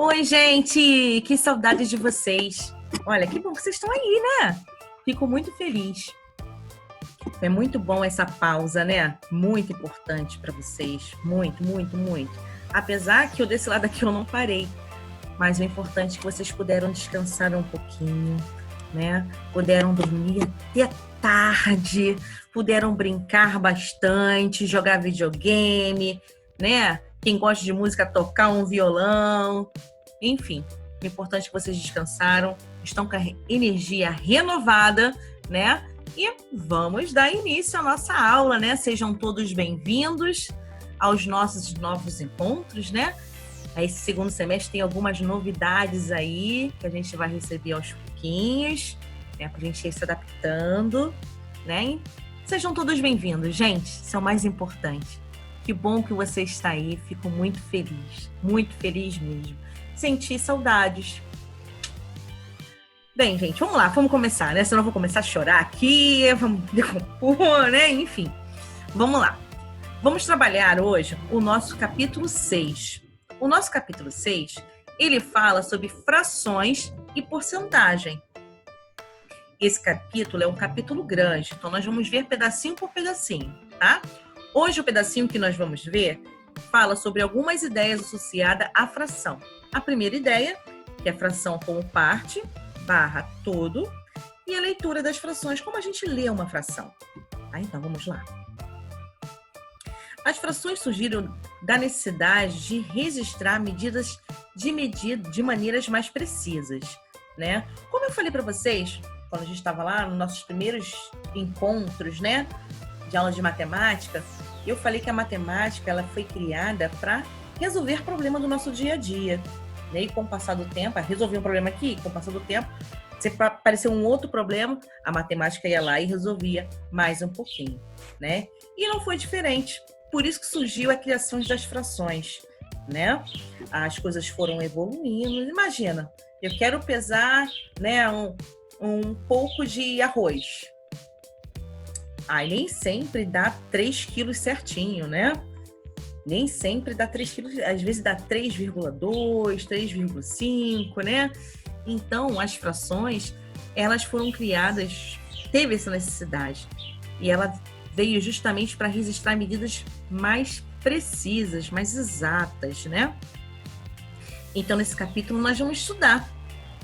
Oi, gente! Que saudade de vocês! Olha, que bom que vocês estão aí, né? Fico muito feliz. É muito bom essa pausa, né? Muito importante para vocês. Muito, muito, muito. Apesar que eu desse lado aqui eu não parei. Mas o importante é que vocês puderam descansar um pouquinho, né? Puderam dormir até tarde, puderam brincar bastante, jogar videogame, né? Quem gosta de música, tocar um violão. Enfim, o importante é que vocês descansaram, estão com a energia renovada, né? E vamos dar início à nossa aula, né? Sejam todos bem-vindos aos nossos novos encontros, né? Esse segundo semestre tem algumas novidades aí que a gente vai receber aos pouquinhos, né? Para a gente ir se adaptando, né? E sejam todos bem-vindos, gente. Isso é o mais importante. Que bom que você está aí. Fico muito feliz mesmo. Senti saudades. Bem, gente, vamos lá, vamos começar, né? Senão eu vou começar a chorar aqui, vamos decompor, né? Enfim, vamos lá. Vamos trabalhar hoje o nosso capítulo 6. O nosso capítulo 6, ele fala sobre frações e porcentagem. Esse capítulo é um capítulo grande, então nós vamos ver pedacinho por pedacinho, tá? Hoje o pedacinho que nós vamos ver fala sobre algumas ideias associadas à fração. A primeira ideia, que é a fração como parte, barra todo, e a leitura das frações, como a gente lê uma fração. Tá? Então, vamos lá. As frações surgiram da necessidade de registrar medidas de maneiras mais precisas, né? Como eu falei para vocês, quando a gente estava lá nos nossos primeiros encontros, né, de aula de matemática, eu falei que a matemática ela foi criada para resolver problemas do nosso dia a dia. E com o passar do tempo, resolver um problema aqui, com o passar do tempo, se apareceu um outro problema, a matemática ia lá e resolvia mais um pouquinho, né? E não foi diferente. Por isso que surgiu a criação das frações, né? As coisas foram evoluindo. Imagina, eu quero pesar, né, um pouco de arroz. Aí nem sempre dá 3 quilos certinho, né? Nem sempre dá 3 quilos, às vezes dá 3,2, 3,5, né? Então, as frações, elas foram criadas, teve essa necessidade. E ela veio justamente para registrar medidas mais precisas, mais exatas, né? Então, nesse capítulo, nós vamos estudar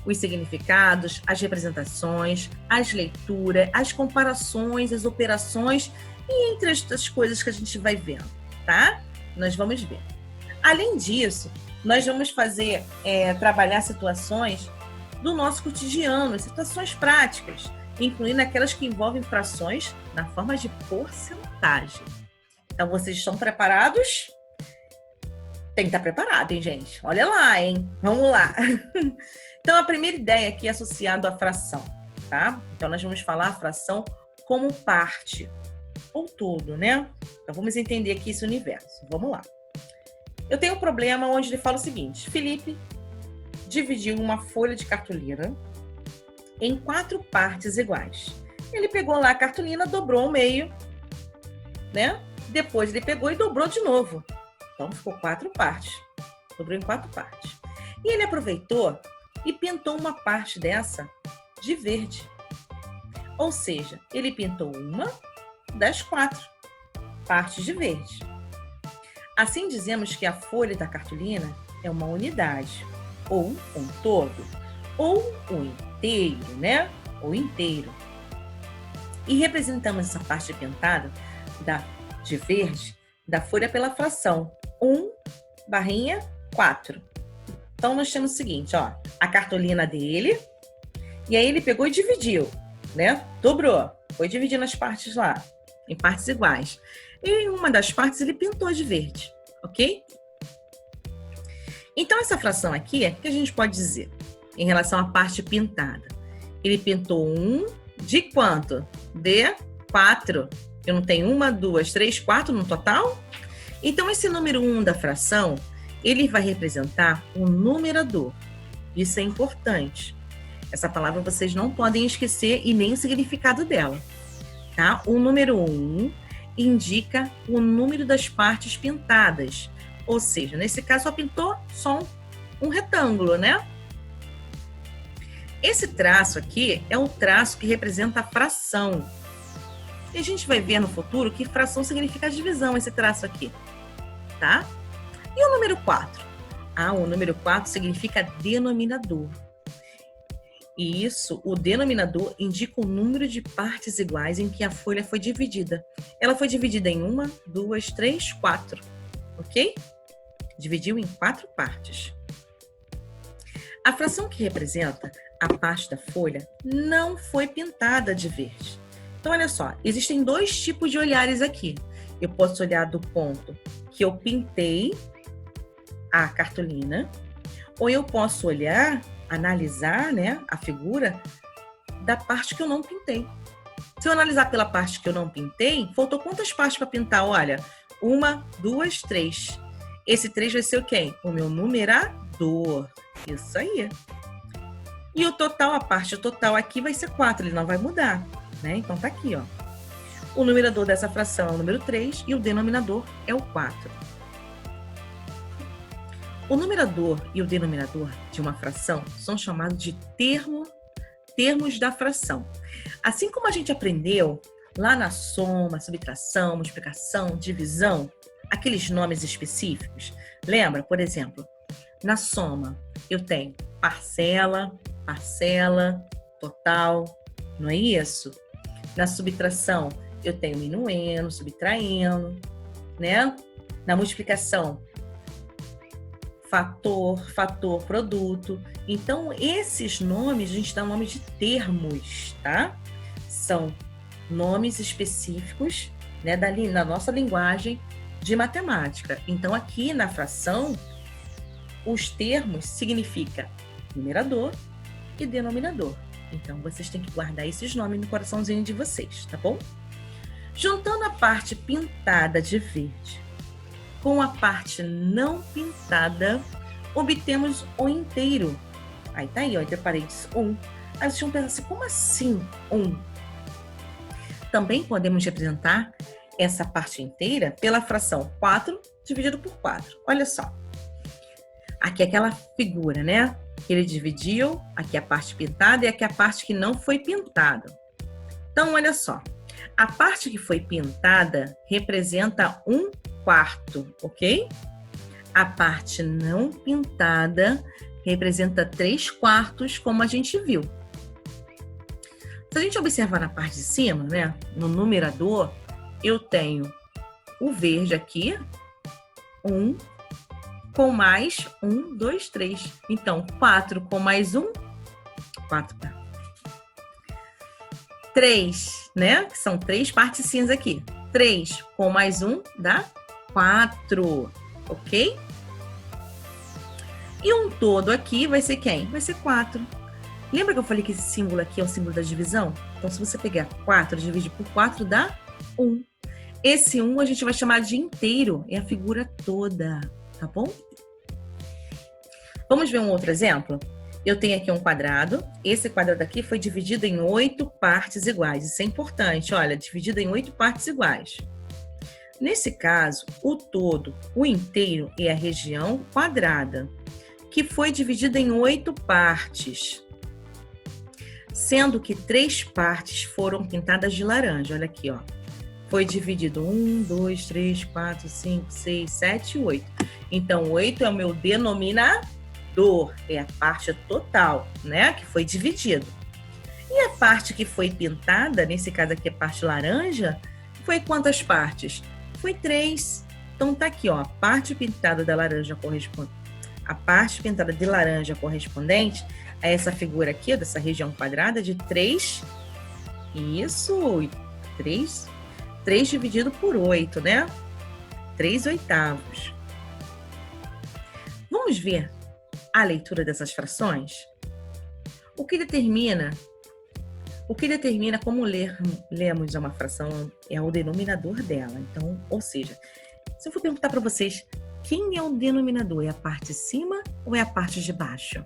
os significados, as representações, as leituras, as comparações, as operações e entre as coisas que a gente vai vendo, tá? Nós vamos ver. Além disso, nós vamos trabalhar situações do nosso cotidiano, situações práticas, incluindo aquelas que envolvem frações na forma de porcentagem. Então, vocês estão preparados? Tem que estar preparado, hein, gente? Olha lá, hein? Vamos lá. Então, a primeira ideia aqui é associada à fração, tá? Então, nós vamos falar a fração como parte, ou todo, né? Então, vamos entender aqui esse universo. Vamos lá. Eu tenho um problema onde ele fala o seguinte. Felipe dividiu uma folha de cartolina em 4 partes iguais. Ele pegou lá a cartolina, dobrou ao meio, né? Depois ele pegou e dobrou de novo. Então, ficou 4 partes. Dobrou em 4 partes. E ele aproveitou e pintou uma parte dessa de verde. Ou seja, ele pintou uma das 4 partes de verde. Assim, dizemos que a folha da cartolina é uma unidade, ou um todo, ou um inteiro, né? Ou inteiro. E representamos essa parte pintada de verde da folha pela fração 1/4. Então, nós temos o seguinte, ó, a cartolina dele, e aí ele pegou e dividiu, né? Dobrou, foi dividindo as partes lá, em partes iguais. E em uma das partes ele pintou de verde, ok? Então, essa fração aqui, o que a gente pode dizer em relação à parte pintada? Ele pintou 1 de quanto? De 4. Eu não tenho 1, 2, 3, 4 no total? Então, esse número 1 da fração, ele vai representar um numerador. Isso é importante. Essa palavra vocês não podem esquecer e nem o significado dela, tá? O número 1 indica o número das partes pintadas. Ou seja, nesse caso, só pintou só um retângulo, né? Esse traço aqui é o traço que representa a fração. E a gente vai ver no futuro que fração significa divisão, esse traço aqui, tá? E o número 4? O número 4 significa denominador. E isso, o denominador, indica o número de partes iguais em que a folha foi dividida. Ela foi dividida em 1, 2, 3, 4, ok? Dividiu em 4 partes. A fração que representa a parte da folha não foi pintada de verde. Então, olha só, existem 2 tipos de olhares aqui. Eu posso olhar do ponto que eu pintei a cartolina, ou eu posso olhar, analisar, né, a figura da parte que eu não pintei. Se eu analisar pela parte que eu não pintei, faltou quantas partes para pintar? Olha, 1, 2, 3. Esse 3 vai ser o quê? O meu numerador. Isso aí. E o total, a parte total aqui vai ser 4, ele não vai mudar, né? Então tá aqui, ó. O numerador dessa fração é o número 3 e o denominador é o 4. O numerador e o denominador de uma fração são chamados de termos da fração. Assim como a gente aprendeu lá na soma, subtração, multiplicação, divisão, aqueles nomes específicos. Lembra, por exemplo, na soma eu tenho parcela, total, não é isso? Na subtração eu tenho minuendo, subtraindo, né? Na multiplicação, fator, produto. Então, esses nomes, a gente dá nome de termos, tá? São nomes específicos, né, da nossa linguagem de matemática. Então, aqui na fração, os termos significam numerador e denominador. Então, vocês têm que guardar esses nomes no coraçãozinho de vocês, tá bom? Juntando a parte pintada de verde com a parte não pintada, obtemos o inteiro. Aí tá aí, ó, entre parênteses, 1. Aí vocês vão pensar assim, como assim 1? Também podemos representar essa parte inteira pela fração 4 dividido por 4. Olha só. Aqui é aquela figura, né? Que ele dividiu, aqui a parte pintada e aqui a parte que não foi pintada. Então, olha só. A parte que foi pintada representa 1/4, ok? A parte não pintada representa 3/4, como a gente viu. Se a gente observar na parte de cima, né, no numerador, eu tenho o verde aqui, 1, com mais 1, 2, 3. Então, 4 com mais 1, 4. 3, né? Que são 3 partes cinza aqui. 3 com mais 1 dá 4, ok? E um todo aqui vai ser quem? Vai ser 4. Lembra que eu falei que esse símbolo aqui é o símbolo da divisão? Então, se você pegar 4 e dividir por 4, dá 1. Esse 1 a gente vai chamar de inteiro, é a figura toda, tá bom? Vamos ver um outro exemplo? Eu tenho aqui um quadrado. Esse quadrado aqui foi dividido em 8 partes iguais. Isso é importante, olha, dividido em 8 partes iguais. Nesse caso, o todo, o inteiro, é a região quadrada, que foi dividida em 8 partes, sendo que 3 partes foram pintadas de laranja. Olha aqui, ó. Foi dividido 1, 2, 3, 4, 5, 6, 7, 8. Então, 8 é o meu denominador, é a parte total, né? Que foi dividido. E a parte que foi pintada, nesse caso aqui a parte laranja, foi quantas partes? Foi 3. Então, tá aqui, ó. A parte pintada da laranja corresponde. A parte pintada de laranja correspondente a essa figura aqui, ó, dessa região quadrada de 3. Isso, 3. 3 dividido por 8, né? 3/8. Vamos ver a leitura dessas frações? O que determina como lemos uma fração é o denominador dela. Então, ou seja, se eu for perguntar para vocês, quem é o denominador? É a parte de cima ou é a parte de baixo?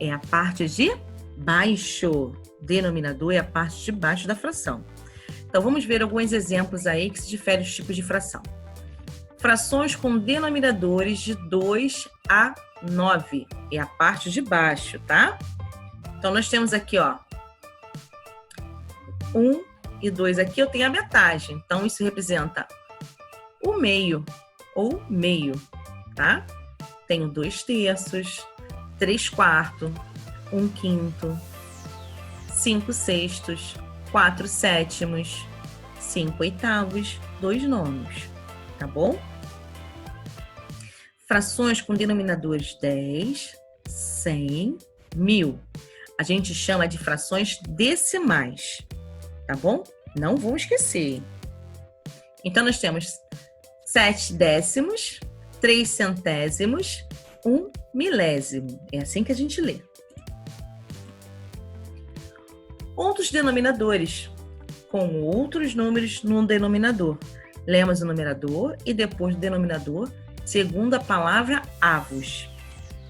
É a parte de baixo. Denominador é a parte de baixo da fração. Então, vamos ver alguns exemplos aí que se diferem dos tipos de fração. Frações com denominadores de 2 a 9. É a parte de baixo, tá? Então, nós temos aqui, ó, 1 e 2. Aqui eu tenho a metade. Então, isso representa o meio, ou meio, tá? Tenho 2/3, 3/4, 1/5, 5/6, 4/7, 5/8, 2/9, tá bom? Frações com denominadores 10, 100, 1000. A gente chama de frações decimais, tá bom? Não vamos esquecer. Então, nós temos 7 décimos, 3 centésimos, 1 milésimo. É assim que a gente lê. Outros denominadores, com outros números no denominador. Lemos o numerador e depois do denominador, segundo a palavra avos.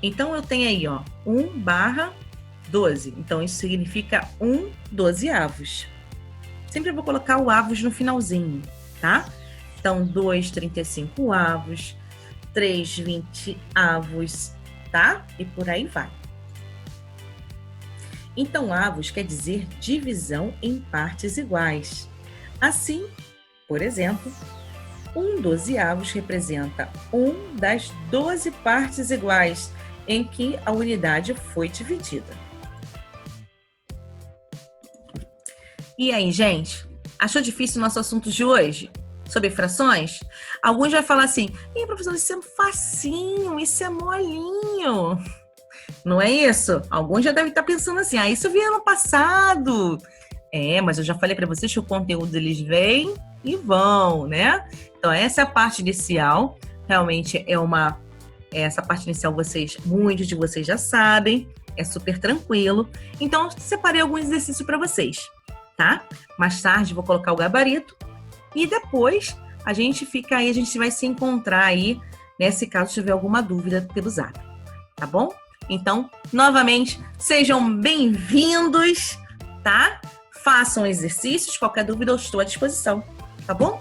Então, eu tenho aí, ó, 1/12. Então, isso significa 1/12avos. Sempre vou colocar o avos no finalzinho, tá? Então, 2/35avos, 3/20avos, tá? E por aí vai. Então, avos quer dizer divisão em partes iguais. Assim, por exemplo, 1/12avos representa 1 das 12 partes iguais em que a unidade foi dividida. E aí, gente? Achou difícil o nosso assunto de hoje? Sobre frações? Alguns vão falar assim, professor, isso é facinho, isso é molinho. Não é isso? Alguns já devem estar pensando assim, isso eu vi ano passado. Mas eu já falei para vocês que o conteúdo eles vêm e vão, né? Então, essa é a parte inicial. Realmente essa parte inicial muitos de vocês já sabem. É super tranquilo. Então, separei alguns exercícios para vocês, tá? Mais tarde, vou colocar o gabarito. E depois, a gente vai se encontrar aí, né? Se caso tiver alguma dúvida pelo Zap, tá bom? Então, novamente, sejam bem-vindos, tá? Façam exercícios, qualquer dúvida eu estou à disposição, tá bom?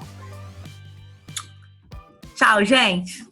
Tchau, gente!